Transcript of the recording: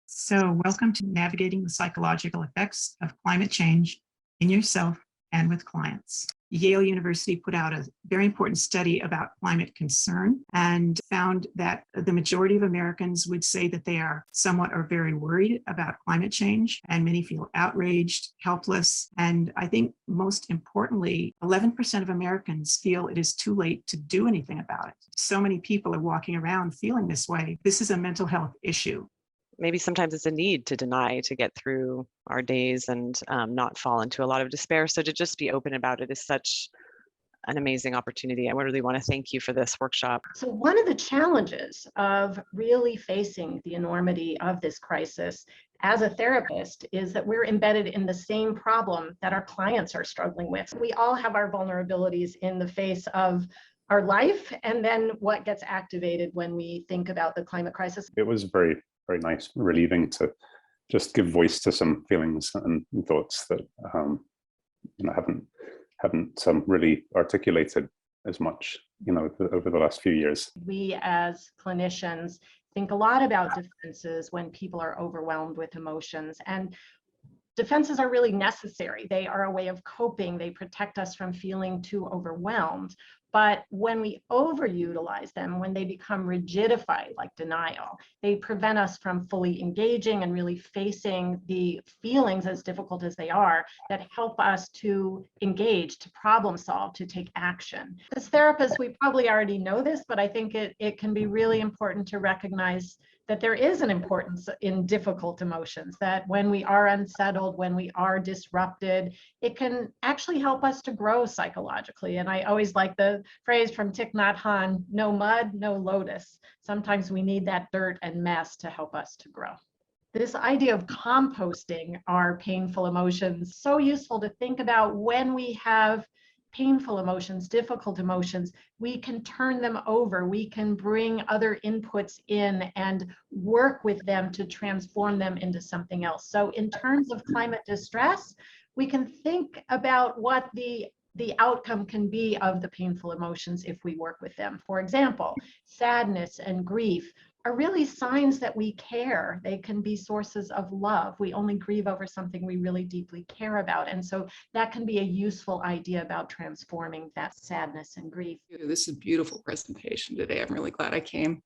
So, welcome to Navigating the Psychological Effects of Climate Change in Yourself and with Clients. Yale University put out a very important study about climate concern and found that the majority of Americans would say that they are somewhat or very worried about climate change, and many feel outraged, helpless. And I think most importantly, 11% of Americans feel it is too late to do anything about it. So many people are walking around feeling this way. This is a mental health issue. Maybe sometimes it's a need to deny to get through our days and not fall into a lot of despair. So to just be open about it is such an amazing opportunity. I really want to thank you for this workshop. So one of the challenges of really facing the enormity of this crisis as a therapist is that we're embedded in the same problem that our clients are struggling with. We all have our vulnerabilities in the face of our life, and then what gets activated when we think about the climate crisis. It was very nice, relieving to just give voice to some feelings and thoughts that haven't really articulated as much, over the last few years. We as clinicians think a lot about defenses when people are overwhelmed with emotions, and defenses are really necessary. They are a way of coping. They protect us from feeling too overwhelmed. But when we overutilize them, when they become rigidified, like denial, they prevent us from fully engaging and really facing the feelings, as difficult as they are, that help us to engage, to problem solve, to take action. As therapists, we probably already know this, but I think it can be really important to recognize that there is an importance in difficult emotions, that when we are unsettled, when we are disrupted, it can actually help us to grow psychologically. And I always like the phrase from Thich Nhat Hanh, no mud, no lotus. Sometimes we need that dirt and mess to help us to grow. This idea of composting our painful emotions, so useful to think about when we have painful emotions, difficult emotions, we can turn them over. We can bring other inputs in and work with them to transform them into something else. So in terms of climate distress, we can think about what the outcome can be of the painful emotions if we work with them. For example, sadness and grief are really signs that we care. They can be sources of love. We only grieve over something we really deeply care about. And so that can be a useful idea about transforming that sadness and grief. This is a beautiful presentation today. I'm really glad I came.